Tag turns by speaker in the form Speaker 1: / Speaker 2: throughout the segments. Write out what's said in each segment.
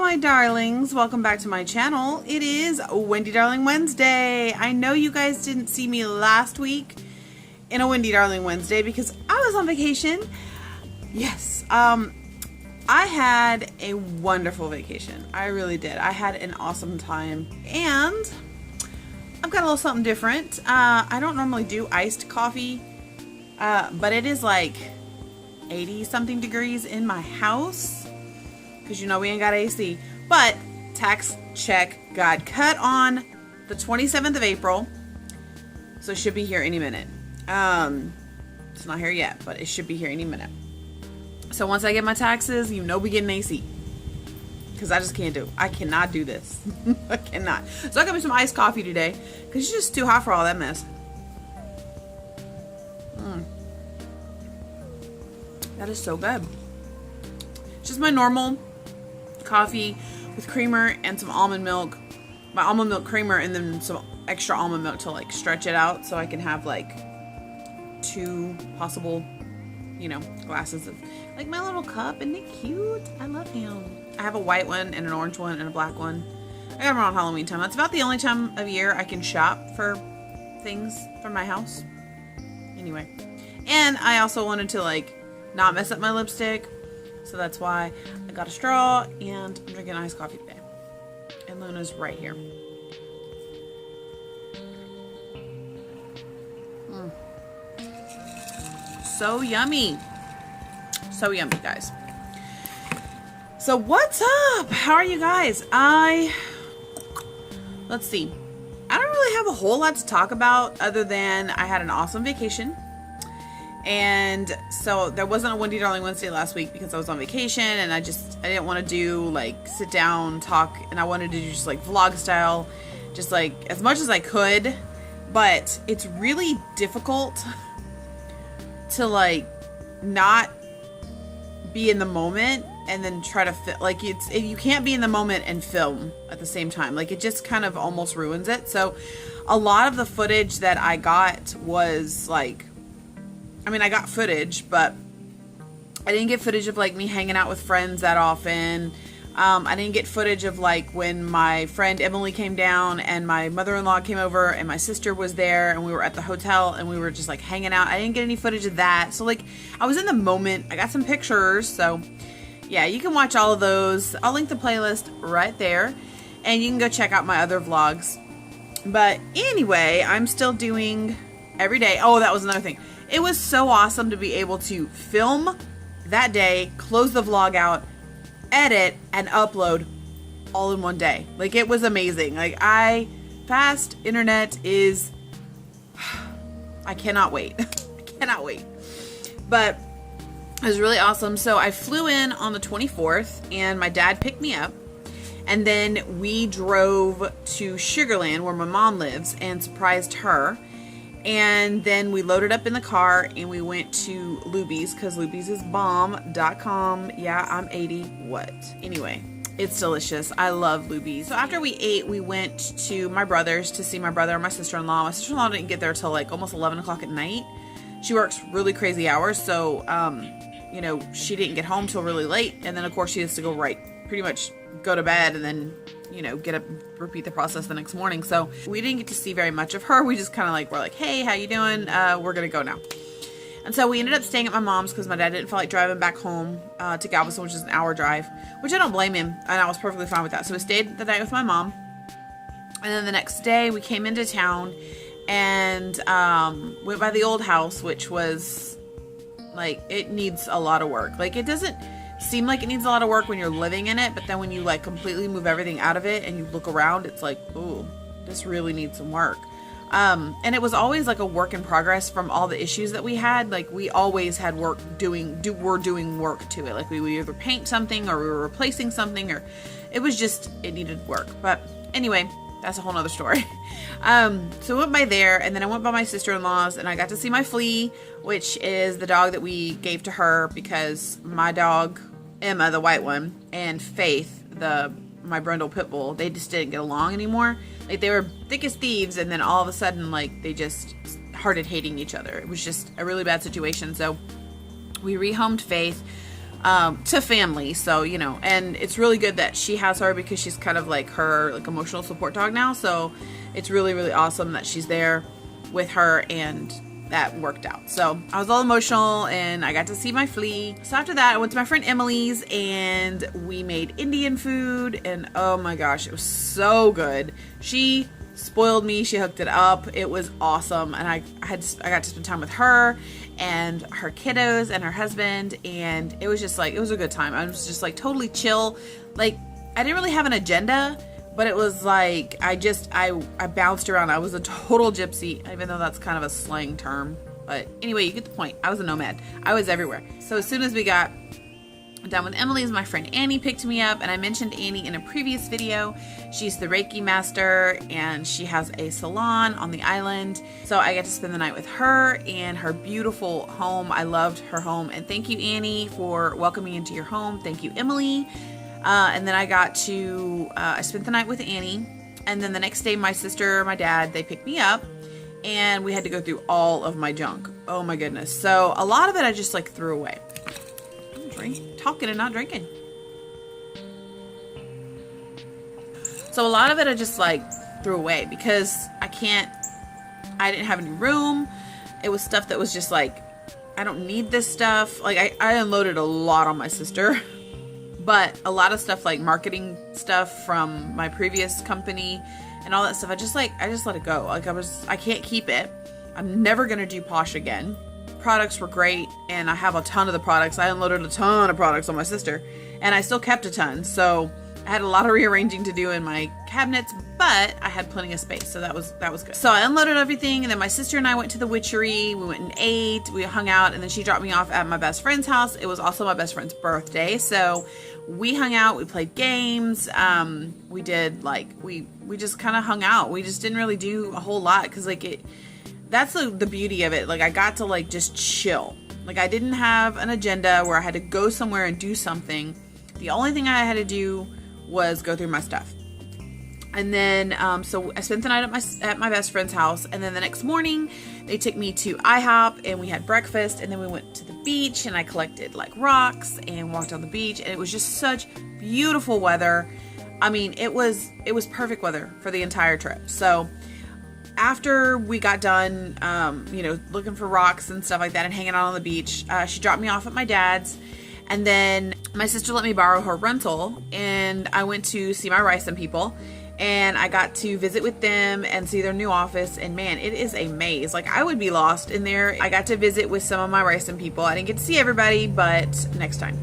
Speaker 1: my darlings, welcome back to my channel. It is Wendy Darling Wednesday. I know you guys didn't see me last week in a Wendy Darling Wednesday because I was on vacation. Yes, I had a wonderful vacation. I really did. I had an awesome time, and I've got a little something different. I don't normally do iced coffee, but it is like 80 something degrees in my house because you know we ain't got AC. But tax check got cut on the 27th of April, so it should be here any minute. It's not here yet, but it should be here any minute. So once I get my taxes, you know we get an AC, because I just can't do it. I cannot do this. I cannot. So I got me some iced coffee today because it's just too hot for all that mess. That is so good. It's just my normal coffee with creamer and some almond milk. My almond milk creamer and then some extra almond milk to like stretch it out so I can have like 2 possible, you know, glasses of like my little cup. Isn't it cute? I love him. I have a white one and an orange one and a black one. I got them around Halloween time. That's about the only time of year I can shop for things from my house. Anyway. And I also wanted to like not mess up my lipstick. So that's why I got a straw and I'm drinking iced coffee today. And Luna's right here. So yummy. So yummy, guys. So what's up? How are you guys? Let's see. I don't really have a whole lot to talk about other than I had an awesome vacation. And so there wasn't a Wendy Darling Wednesday last week because I was on vacation and I didn't want to do like sit down talk, and I wanted to do just like vlog style, just like as much as I could. But it's really difficult to like not be in the moment and then try to fit, like you can't be in the moment and film at the same time. Like it just kind of almost ruins it. So a lot of the footage that I got was like, I mean, I got footage, but I didn't get footage of like me hanging out with friends that often. I didn't get footage of like when my friend Emily came down and my mother-in-law came over and my sister was there and we were at the hotel and we were just like hanging out. I didn't get any footage of that. So like I was in the moment. I got some pictures. So yeah, you can watch all of those. I'll link the playlist right there and you can go check out my other vlogs. But anyway, I'm still doing every day. Oh, that was another thing. It was so awesome to be able to film that day, close the vlog out, edit, and upload all in one day. Like, it was amazing. Like, fast internet is, I cannot wait. I cannot wait. But it was really awesome. So I flew in on the 24th, and my dad picked me up. And then we drove to Sugarland, where my mom lives, and surprised her. And then we loaded up in the car and we went to Luby's because Luby's is bomb.com. Yeah, I'm 80. What? Anyway, it's delicious. I love Luby's. So after we ate, we went to my brother's to see my brother and my sister-in-law. My sister-in-law didn't get there till like almost 11 o'clock at night. She works really crazy hours. So, you know, she didn't get home till really late. And then of course she has to go pretty much go to bed and then, you know, get up, repeat the process the next morning. So we didn't get to see very much of her. We just kind of like, we're like, hey, how you doing? We're going to go now. And so we ended up staying at my mom's because my dad didn't feel like driving back home to Galveston, which is an hour drive, which I don't blame him. And I was perfectly fine with that. So we stayed the night with my mom. And then the next day we came into town and went by the old house, which was like, it needs a lot of work. Like, it doesn't seem like it needs a lot of work when you're living in it, but then when you like completely move everything out of it and you look around, it's like, ooh, this really needs some work. And it was always like a work in progress from all the issues that we had. Like, we always had work we're doing work to it. Like, we would either paint something or we were replacing something, or it was just, it needed work. But anyway, that's a whole nother story. So I went by there, and then I went by my sister-in-law's, and I got to see my Flea, which is the dog that we gave to her because my dog, Emma, the white one, and Faith, my Brindle pit bull, they just didn't get along anymore. Like, they were thick as thieves, and then all of a sudden, like, they just started hating each other. It was just a really bad situation. So we rehomed Faith. to family. So, you know, and it's really good that she has her because she's kind of like her like emotional support dog now. So it's really, really awesome that she's there with her, and that worked out. So I was all emotional and I got to see my flea. So after that, I went to my friend Emily's and we made Indian food, and oh my gosh, it was so good. She spoiled me. She hooked it up. It was awesome. And I got to spend time with her and her kiddos and her husband, and it was just like, it was a good time. I was just like totally chill. Like, I didn't really have an agenda, but it was like, I bounced around. I was a total gypsy, even though that's kind of a slang term. But anyway, you get the point. I was a nomad. I was everywhere. So as soon as we got done with Emily's, my friend Annie picked me up, and I mentioned Annie in a previous video. She's the Reiki master, and she has a salon on the island. So I got to spend the night with her and her beautiful home. I loved her home, and thank you, Annie, for welcoming me into your home. Thank you, Emily. And then I spent the night with Annie, and then the next day my sister, my dad, they picked me up, and we had to go through all of my junk. Oh my goodness. So a lot of it I just like threw away. Talking and not drinking. So a lot of it I just like threw away because I didn't have any room. It was stuff that was just like, I don't need this stuff. Like I unloaded a lot on my sister, but a lot of stuff like marketing stuff from my previous company and all that stuff, I just let it go. Like I can't keep it. I'm never going to do Posh again. Products were great, and I have a ton of the products. I unloaded a ton of products on my sister, and I still kept a ton. So I had a lot of rearranging to do in my cabinets, but I had plenty of space, so that was good. So I unloaded everything, and then my sister and I went to the witchery. We went and ate, we hung out, and then she dropped me off at my best friend's house. It was also my best friend's birthday, so we hung out, we played games, we did like, we just kind of hung out. We just didn't really do a whole lot, because like that's the beauty of it. Like I got to like just chill. Like I didn't have an agenda where I had to go somewhere and do something. The only thing I had to do was go through my stuff. And then, so I spent the night at my best friend's house, and then the next morning they took me to IHOP and we had breakfast, and then we went to the beach and I collected like rocks and walked on the beach, and it was just such beautiful weather. I mean, it was perfect weather for the entire trip. So after we got done, looking for rocks and stuff like that and hanging out on the beach, she dropped me off at my dad's, and then my sister let me borrow her rental, and I went to see my Ryson people, and I got to visit with them and see their new office, and man, it is a maze. Like I would be lost in there. I got to visit with some of my Ryson people. I didn't get to see everybody, but next time.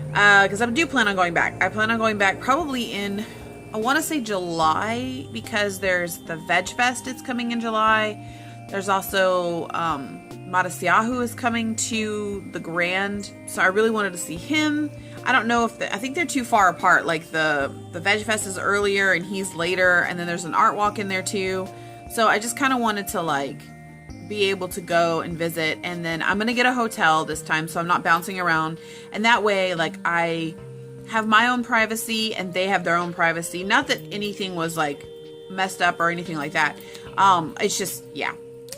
Speaker 1: Because I do plan on going back. I plan on going back probably in, I want to say July, because there's the Veg Fest. It's coming in July. There's also Matasiahu is coming to the Grand, so I really wanted to see him. I don't know if I think they're too far apart. Like the Veg Fest is earlier and he's later, and then there's an art walk in there too. So I just kind of wanted to like be able to go and visit, and then I'm gonna get a hotel this time, so I'm not bouncing around, and that way like I have my own privacy and they have their own privacy. Not that anything was like messed up or anything like that. It's just, yeah.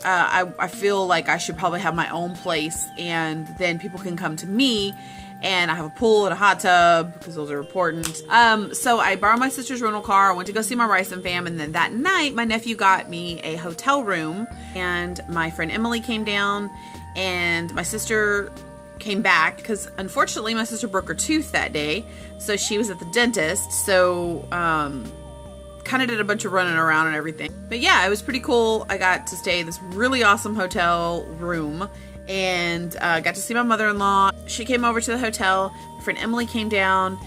Speaker 1: I feel like I should probably have my own place, and then people can come to me, and I have a pool and a hot tub because those are important. So I borrowed my sister's rental car. I went to go see my Ryson fam, and then that night my nephew got me a hotel room, and my friend Emily came down, and my sister came back because unfortunately my sister broke her tooth that day, so she was at the dentist. So kind of did a bunch of running around and everything, but yeah, it was pretty cool. I got to stay in this really awesome hotel room, and got to see my mother-in-law. She came over to the hotel. My friend Emily came down.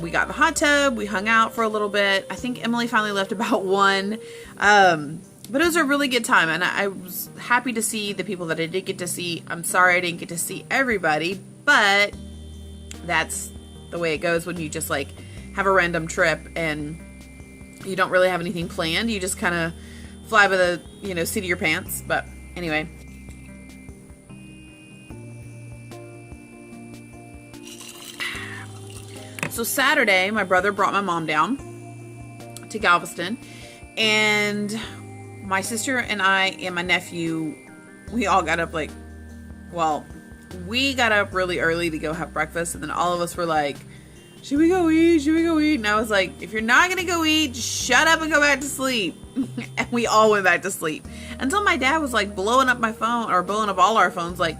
Speaker 1: We got in the hot tub. We hung out for a little bit. I think Emily finally left about 1. But it was a really good time, and I was happy to see the people that I did get to see. I'm sorry I didn't get to see everybody, but that's the way it goes when you just like have a random trip and you don't really have anything planned. You just kind of fly by the, seat of your pants. But anyway. So Saturday, my brother brought my mom down to Galveston, and my sister and I and my nephew, we all got up like, well, we got up really early to go have breakfast, and then all of us were like, should we go eat? Should we go eat? And I was like, if you're not going to go eat, just shut up and go back to sleep. And we all went back to sleep. Until my dad was like blowing up my phone, or blowing up all our phones, like,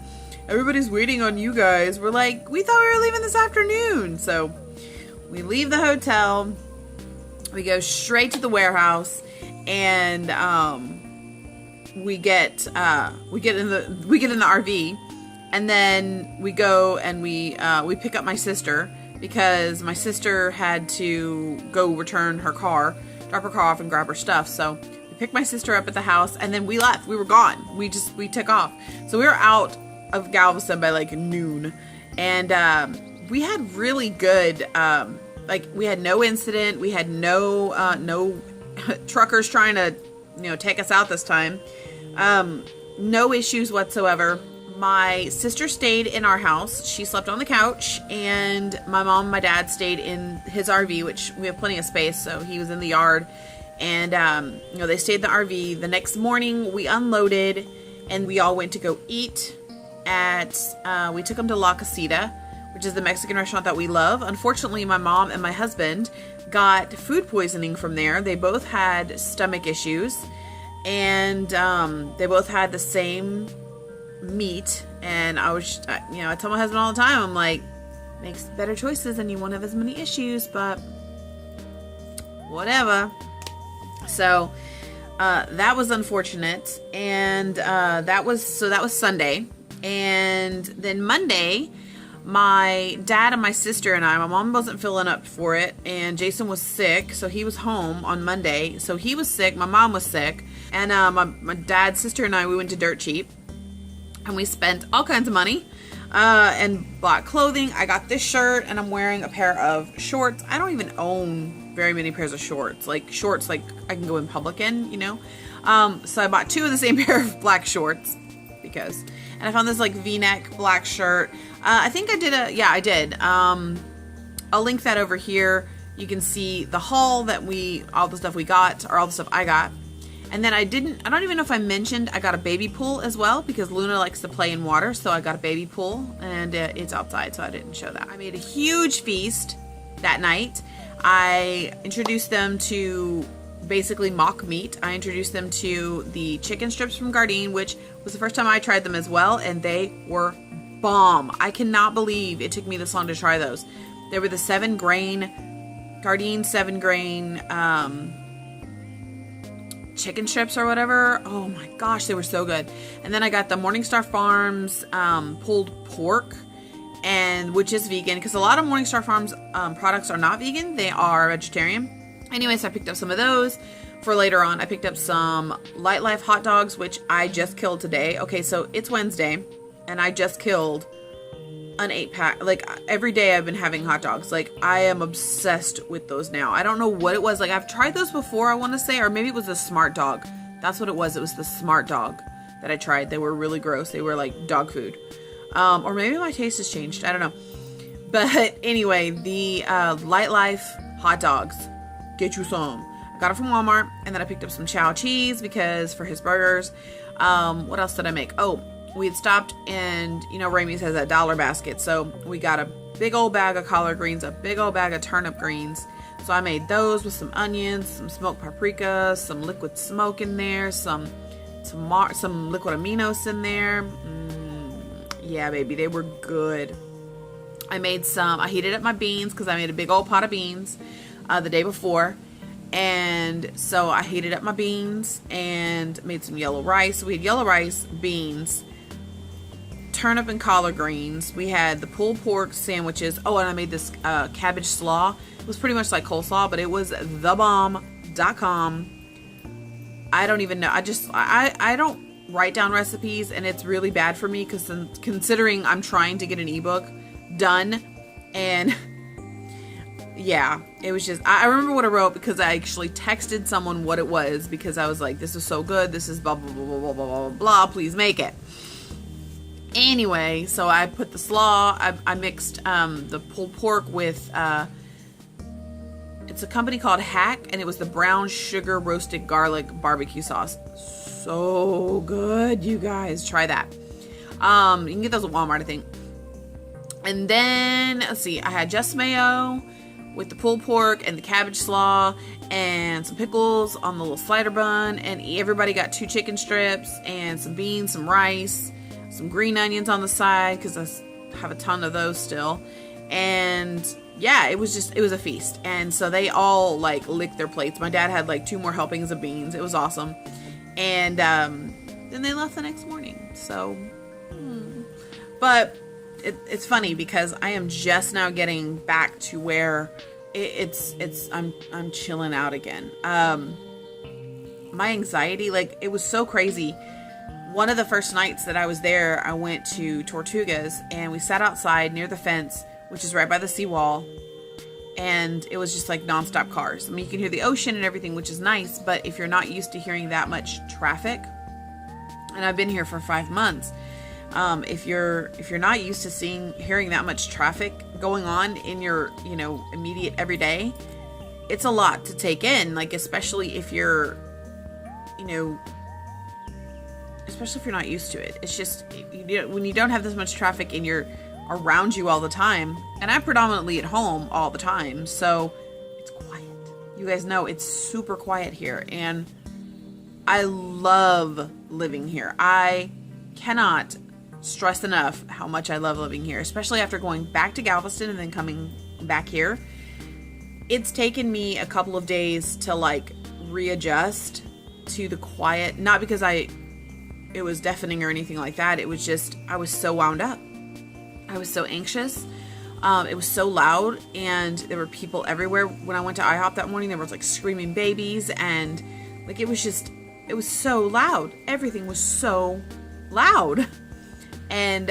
Speaker 1: everybody's waiting on you guys. We're like, we thought we were leaving this afternoon. So we leave the hotel, we go straight to the warehouse, and we get in the RV, and then we go and we pick up my sister, because my sister had to go return her car, drop her car off and grab her stuff. So we picked my sister up at the house, and then we left. We were gone. We took off. So we were out of Galveston by like noon, and we had really good, we had no incident. We had no truckers trying to, take us out this time. No issues whatsoever. My sister stayed in our house. She slept on the couch, and my mom and my dad stayed in his RV, which we have plenty of space, so he was in the yard. And, they stayed in the RV. The next morning, we unloaded, and we all went to go eat we took them to La Casita, which is the Mexican restaurant that we love. Unfortunately, my mom and my husband got food poisoning from there. They both had stomach issues, and they both had the same meat. And I tell my husband all the time, I'm like, makes better choices and you won't have as many issues, but whatever. So that was unfortunate, and that was Sunday. And then Monday, my dad and my sister and my mom wasn't feeling up for it, and Jason was sick, so he was home on Monday. So he was sick, my mom was sick, and my dad, sister, and we went to Dirt Cheap, and we spent all kinds of money and bought clothing. I got this shirt, and I'm wearing a pair of shorts. I don't even own very many pairs of shorts, like I can go in public in, so I bought 2 of the same pair of black shorts, and I found this like V-neck black shirt. I think I did. I'll link that over here. You can see the haul all the stuff we got, or all the stuff I got. And then I don't even know if I mentioned, I got a baby pool as well, because Luna likes to play in water. So I got a baby pool, and it's outside, so I didn't show that. I made a huge feast that night. I introduced them to basically mock meat. I introduced them to the chicken strips from Gardein, which was the first time I tried them as well, and they were bomb. I cannot believe it took me this long to try those. They were the Gardein 7-grain chicken strips or whatever. Oh my gosh, they were so good. And then I got the Morningstar Farms pulled pork, which is vegan, because a lot of Morningstar Farms products are not vegan. They are vegetarian. Anyways, I picked up some of those for later on. I picked up some Light Life hot dogs, which I just killed today. Okay, so it's Wednesday, and I just killed an 8-pack. Like, every day I've been having hot dogs. Like, I am obsessed with those now. I don't know what it was. Like, I've tried those before, I want to say, or maybe it was the Smart Dog. That's what it was. It was the Smart Dog that I tried. They were really gross. They were like dog food. Or maybe my taste has changed. I don't know. But anyway, the Light Life hot dogs. Get you some. I got it from Walmart, and then I picked up some chow cheese because for his burgers. What else did I make? Oh, we had stopped, and Ramey's has a dollar basket, so we got a big old bag of collard greens, a big old bag of turnip greens. So I made those with some onions, some smoked paprika, some liquid smoke in there, some liquid aminos in there. Yeah, baby, they were good. I heated up my beans because I made a big old pot of beans the day before. And so I heated up my beans and made some yellow rice. So we had yellow rice, beans, turnip and collard greens. We had the pulled pork sandwiches. Oh, and I made this cabbage slaw. It was pretty much like coleslaw, but it was thebomb.com. I don't even know. I don't write down recipes, and it's really bad for me because considering I'm trying to get an ebook done, and yeah, it was just, I remember what I wrote because I actually texted someone what it was, because I was like, this is so good, this is blah blah blah blah blah blah blah blah, please make it. Anyway, so I put the slaw, I mixed the pulled pork with it's a company called Hack, and it was the brown sugar roasted garlic barbecue sauce. So good, you guys, try that. You can get those at Walmart, I think. And then, let's see, I had just mayo with the pulled pork and the cabbage slaw and some pickles on the little slider bun. And everybody got 2 chicken strips and some beans, some rice, some green onions on the side because I have a ton of those still. And yeah, it was a feast. And so they all like licked their plates. My dad had like 2 more helpings of beans. It was awesome. And then they left the next morning. So, but it's funny because I am just now getting back to where I'm chilling out again. My anxiety, like, it was so crazy. One of the first nights that I was there, I went to Tortugas and we sat outside near the fence, which is right by the seawall. And it was just like nonstop cars. I mean, you can hear the ocean and everything, which is nice. But if you're not used to hearing that much traffic, and I've been here for 5 months, if you're not used to hearing that much traffic going on in your, immediate everyday, it's a lot to take in. Like, especially if you're, especially if you're not used to it. It's just, when you don't have this much traffic and you're around you all the time, and I'm predominantly at home all the time, so it's quiet. You guys know it's super quiet here, and I love living here. I cannot stress enough how much I love living here, especially after going back to Galveston and then coming back here. It's taken me a couple of days to like readjust to the quiet, not because it was deafening or anything like that. It was just, I was so wound up. I was so anxious. It was so loud, and there were people everywhere. When I went to IHOP that morning, there was like screaming babies, and like, it was so loud. Everything was so loud. And,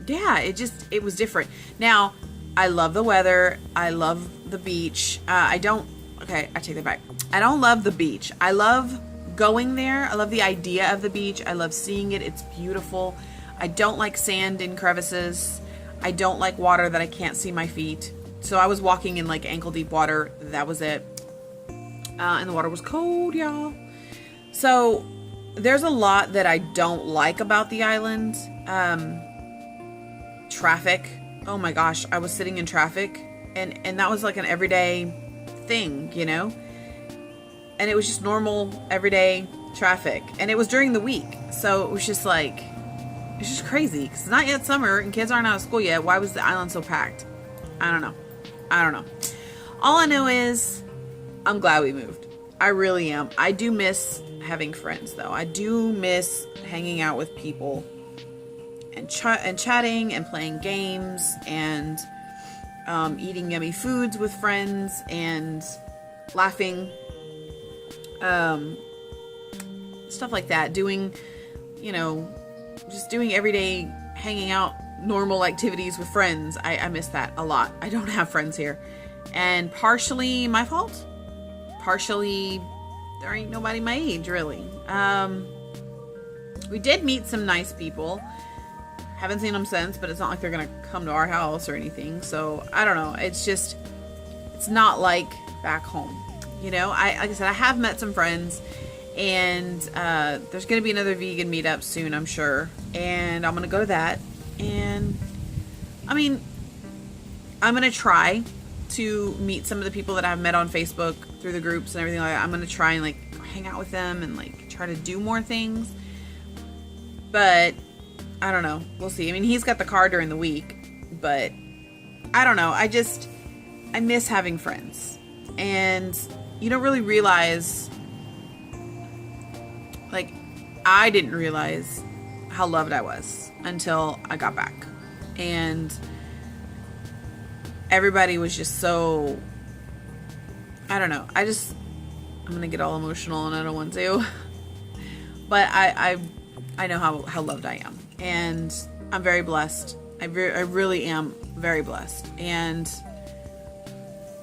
Speaker 1: yeah, it was different. Now, I love the weather. I love the beach. I take that back. I don't love the beach. I love going there. I love the idea of the beach. I love seeing it. It's beautiful. I don't like sand in crevices. I don't like water that I can't see my feet. So I was walking in like ankle deep water. That was it. And the water was cold, y'all. So there's a lot that I don't like about the island. Traffic. Oh my gosh. I was sitting in traffic and that was like an everyday thing, and it was just normal everyday traffic, and it was during the week. So it was just like, it's just crazy because it's not yet summer and kids aren't out of school yet. Why was the island so packed? I don't know. All I know is I'm glad we moved. I really am. I do miss having friends, though. I do miss hanging out with people and chatting and playing games and eating yummy foods with friends and laughing. Stuff like that. Doing, just doing everyday hanging out, normal activities with friends. I miss that a lot. I don't have friends here. And partially my fault. Partially there ain't nobody my age, really. We did meet some nice people. Haven't seen them since, but it's not like they're going to come to our house or anything. So, I don't know. It's just, it's not like back home. Like I said, I have met some friends. And there's going to be another vegan meetup soon, I'm sure. And I'm going to go to that. And, I mean, I'm going to try to meet some of the people that I've met on Facebook through the groups and everything like that. I'm going to try and, like, hang out with them and, like, try to do more things. But, I don't know. We'll see. I mean, he's got the car during the week. But, I don't know. I miss having friends. And you don't really realize... Like, I didn't realize how loved I was until I got back. And everybody was just so, I don't know. I'm going to get all emotional and I don't want to. But I know how loved I am. And I'm very blessed. I really am very blessed. And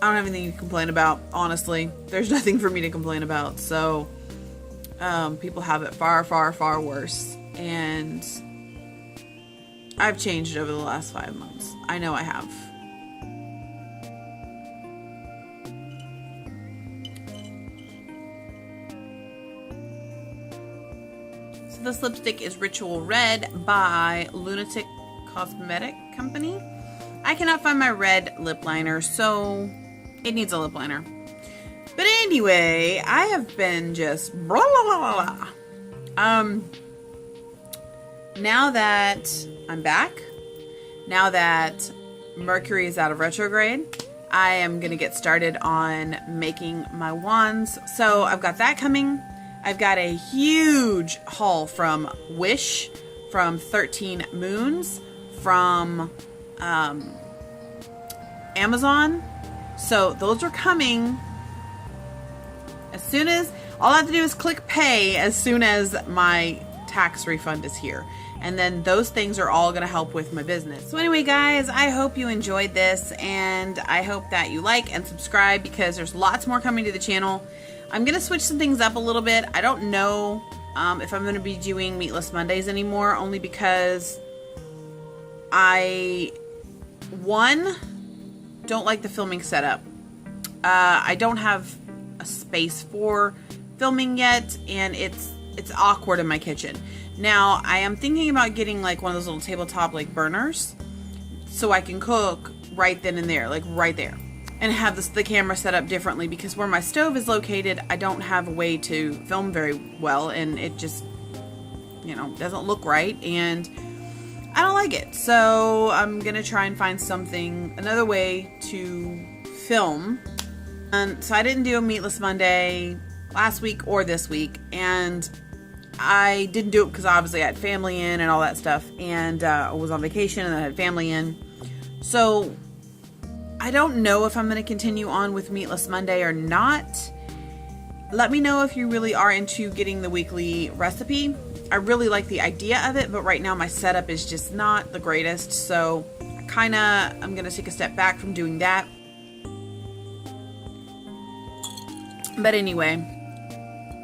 Speaker 1: I don't have anything to complain about, honestly. There's nothing for me to complain about. So... people have it far, far, far worse. And I've changed over the last 5 months. I know I have. So this lipstick is Ritual Red by Lunatic Cosmetic Company. I cannot find my red lip liner, so it needs a lip liner. But anyway, I have been just blah, blah, blah, blah. Now that I'm back, now that Mercury is out of retrograde, I am going to get started on making my wands. So I've got that coming. I've got a huge haul from Wish, from 13 Moons, from Amazon. So those are coming as soon as, all I have to do is click pay as soon as my tax refund is here. And then those things are all going to help with my business. So anyway, guys, I hope you enjoyed this, and I hope that you like and subscribe because there's lots more coming to the channel. I'm going to switch some things up a little bit. I don't know if I'm going to be doing Meatless Mondays anymore, only because I, one, don't like the filming setup. I don't have a space for filming yet, and it's awkward in my kitchen. Now, I am thinking about getting like one of those little tabletop like burners so I can cook right then and there, like right there, and have the camera set up differently, because where my stove is located, I don't have a way to film very well, and it just, you know, doesn't look right, and I don't like it. So I'm gonna try and find another way to film. And so I didn't do a Meatless Monday last week or this week, and I didn't do it because obviously I had family in and all that stuff, and I was on vacation and I had family in. So I don't know if I'm going to continue on with Meatless Monday or not. Let me know if you really are into getting the weekly recipe. I really like the idea of it, but right now my setup is just not the greatest, so I'm going to take a step back from doing that. But anyway,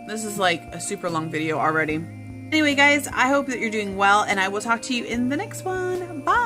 Speaker 1: this is like a super long video already. Anyway, guys, I hope that you're doing well, and I will talk to you in the next one. Bye!